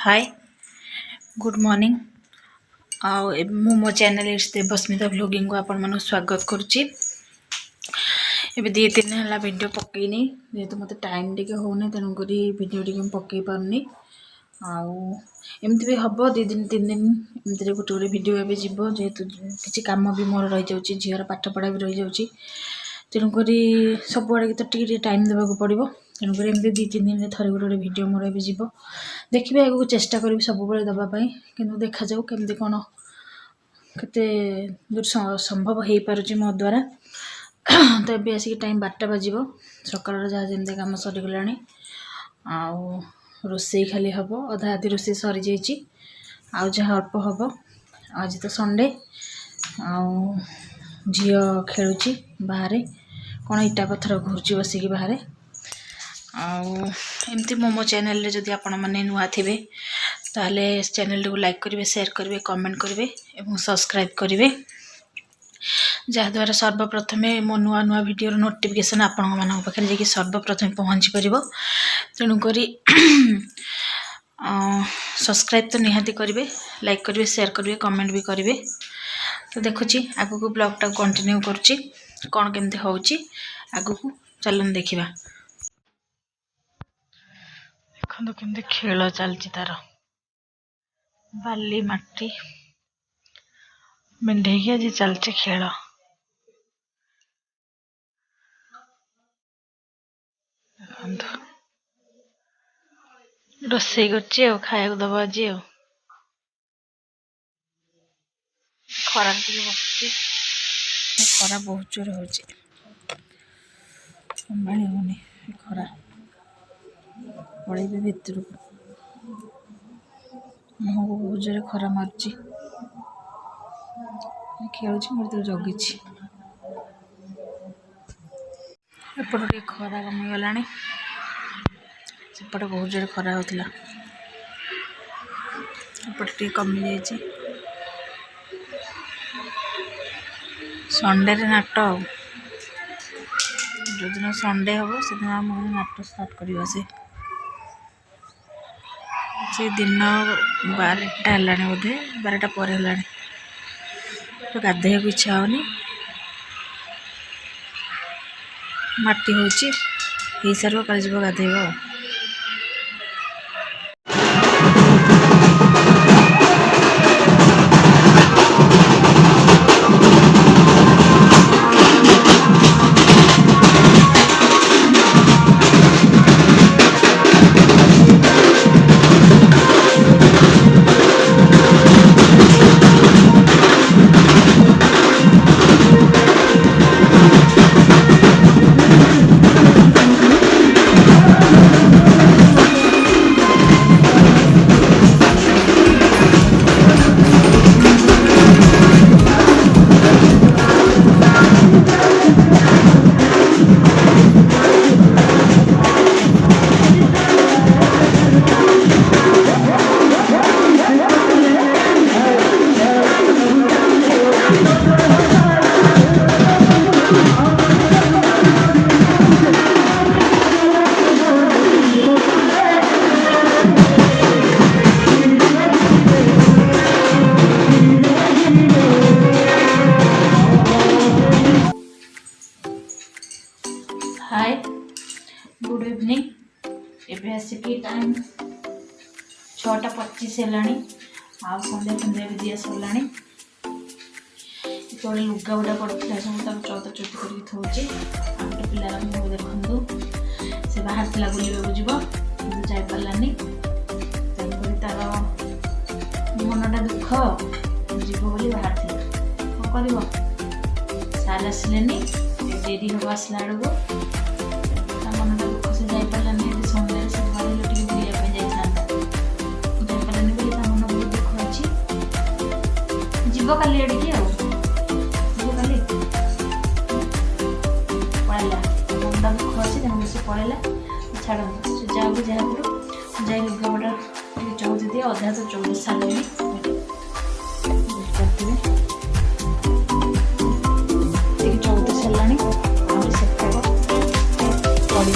Hi good morning मु मो channel Devasmita vlogging को आपण मन स्वागत करुच्ची। एबे 2-3 दिन वीडियो पकईनी जेहेतु मत टाइम टे होने तेणुक वीडियो टे पकई पारनी आमती भी हम 2-3 दिन एमती गोटे गोटे वीडियो एवं जीव जेहेतु किसी कम भी मोर रही जाऊँगी झीर पाठपढ़ा भी रही जाऊँगी तेणुक सब आड़े तो टी टाइम देवाक पड़ो तेणुक एमती 2-3 दिन थे गोटे गोटे वीडियो मोर ए जीव देखिए आगे चेष्टा करी सब दवापाई कि देखा जाऊ केमती कौन केते दूर संभव हो पारुची मो द्वारा। तो ये आसिक टाइम 12टा बाजिब सकाल जहाँ जमी कम सरीगला रोसई खाली हम अधा अधी रोसई सरी जाइए आउ जहाँ अल्प हम आज तो संडे झी खेलुची बाहर कौन इटा पत्थर घूर्ची बसिकी बाहर एमती मो चैनल रे जदि आपण माने नुआ थिबे ताले चैनल को लाइक करेंगे शेयर करेंगे कमेंट करेंगे और सब्सक्राइब करेंगे जहाद्वारा सर्वप्रथम मो नुआ नुआ वीडियो नोटिफिकेशन आपण मान पाखे जाकि सर्वप्रथम पहुँची पार तेणुक सब्सक्राइब तो निहाती करेंगे लाइक करेंगे शेयर करेंगे कमेंट भी करेंगे। तो देखुची आगु को ब्लॉग टा कंटिन्यू करुच्ची कौन केमती होउची आगु को चलन देखिबा। देखो केमती खेल चलची तार बाली माटी मेढे आज चलचे खेल रोसई कर खाया दबा आज खरा बस खरा बहुत जोर हो संभाली होनी खरा पड़े भितर मुह को बहुत जोर खरा मार्ची खेल मुझे जगी एपटे खरा कमीगला सेपटे बहुत जोर खरा होता एपटे कमी जाइए संडे रे नाट जो दिन संडे हम से दिन आम नाट स्टार्ट करवा से दिन 12टा है बोधे 12टा पर है तो गाधे को इच्छा होनी माटी हो सार कल जीव गाधेब। हाय गुड इवनिंग एबे आसिकी टाइम 6:25 है आ संध्या संध्या भी दिया सरला थोड़े लुगा गुड़ा पड़ा सब चौता चौती करके थोचे गोटे पिलार मुझे देखु से बाहर था बुलवाक जीव कि जापारानी तार मनटा दुख जीव बोली बाहर थी कौन कर सार आसिले डेरी हम आसला बेलू मनटा दुख से जापारानी संडे से बाहर टे बुलाया जापारानी बोली मन बहुत दुख अच्छी जीव काली आड़िकी पड़ेगा मनटा दुख अच्छे तेना से पड़ेगा छाड़ से जाओ जहाँ जाए लुगापटा चौथी दिए अधा तो चौदह सारे चौदह सरला पड़ी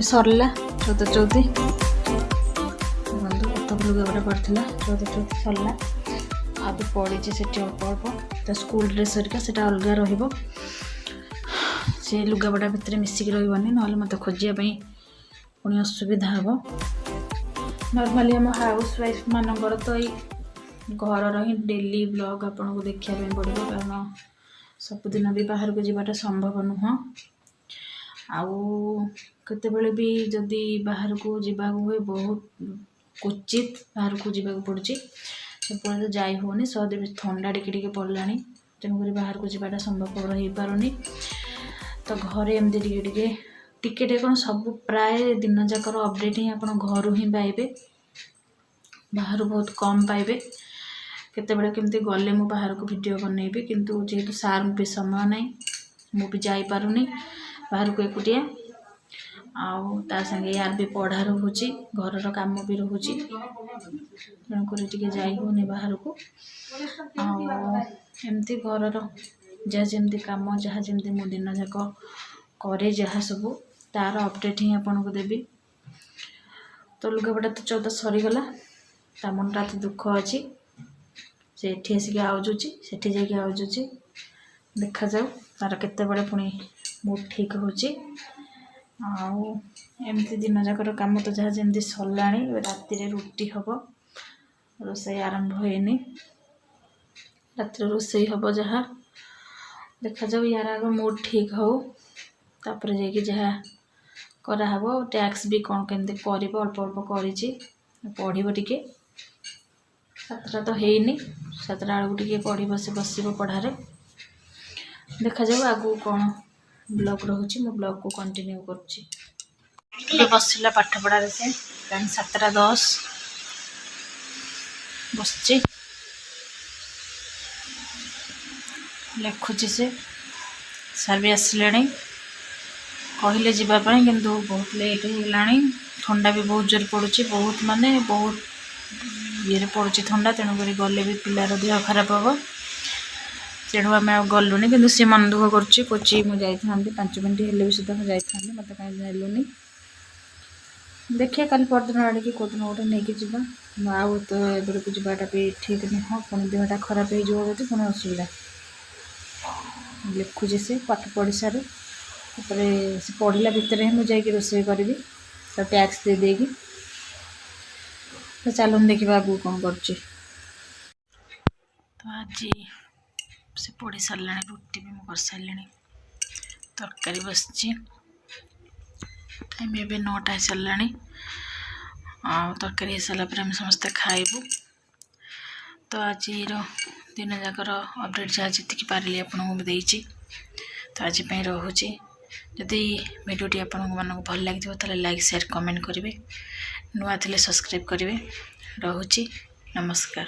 सरला 14/4 बंधु कत लुगापटा पड़ा 14/4 सरला आदि पड़ी से अल्प अल्प तो स्कूल ड्रेस हरिका से अलग रही से लुगापटा भितर मिसिक रही ना मत खोजापी पुणी असुविधा हम नॉर्मली आम हाउस वाइफ मानकर तो ये घर ही डेली ब्लॉग आपन को देखापी पड़ो कारण सबुदिन भी बाहर को जावाटा संभव नुह आते भी जदि बाहर को जावाक हुए बहुत क्वचित बाहर को जावाक पड़ुची सब तो जाई होनी सहदे भी ठंडा टिके पड़ला तेणुक बाहर को जावाटा संभवपर हो पारुनी तो घरे एमती टिके कौन सब प्राय दिन जाकर अपडेट ही आप घर ही पाइबे बाहर बहुत कम पाइबे केतेबेले केमती गले मु बाहर को वीडियो बनैबी किंतु जेहेतु सार भी समय ना मु भी जाई पारुनी बाहर को एकुटिया ता संगे यार भी पढ़ा रोचे घर काम भी रोचे तेणुक जाई होनी बाहर को एमती घर जहाँ जमी कम जहाँ जमी मो दिन जाक करे जहाँ सब तार अपडेट ही आपन को देवी तो लुगापटा तो 14 सरीगला ता मनटा तो दुख अच्छी से आसिक आउजुची सेठी जाके आउजुची देखा जाऊ तार केतेबेले पुणी मूड ठीक होची एमती दिन जाकर काम तो जहाँ जमी सरला राति रुटी हम रोसई आरंभ होनी राति रोसई हम जहाँ देखा जाऊ यार आग मूड ठीक हो तापर जाकि जहाँ कराहब टैक्स भी कौन केमती कर अल्प अल्प कर पढ़ो टे 7टा तो हैनी 7टा बेलू पढ़ बस पढ़ारे देखा जाऊ आगू कौन ब्लॉग रोचे मो ब्लॉग को कंटिन्यू करुच्ची बसला पाठ पढ़ारे से 7टा 10 बस लिखुची से सार भी आसिले कहले जावाई किंतु बहुत लेट होगा ठंडा भी बहुत जोर पड़ुची बहुत माने बहुत ये पड़ुची ठंडा तेणुक गले भी पिलार देह खराब हम तेणु आम गलुनी कि सी मन दुख कर कोची मुझे 5 मिनट हेल्ले भी सुधा मुझे मत कहीं नेलुनी देखिए कल परदिन आड़े कौन गोटे नहीं जावा आउ तो एबड़क जावाटा भी ठीक नुह पुणी देहटा खराब हो पुणी असुविधा लिखुची से पाठ पढ़ी सारे से पढ़ला भितर ही मुझे रोषे करी तो टैक्स दे देगी तो चलो देखा आगू कौन कर आज से पढ़ी सारा रुटी भी कर सारे तरकारी बस टाइम ए 9टा हो सारा तरकारी हो सारा पर आम समस्ते खाइबू तो आज दिन जाकर अपडेट जहाँ जी पारे आपको देती तो आज रोचे जदि भिडियोटी आपण मानक भल लगे तो लाइक शेयर कमेंट करेंगे नुआ थे सब्सक्राइब करेंगे रोचे नमस्कार।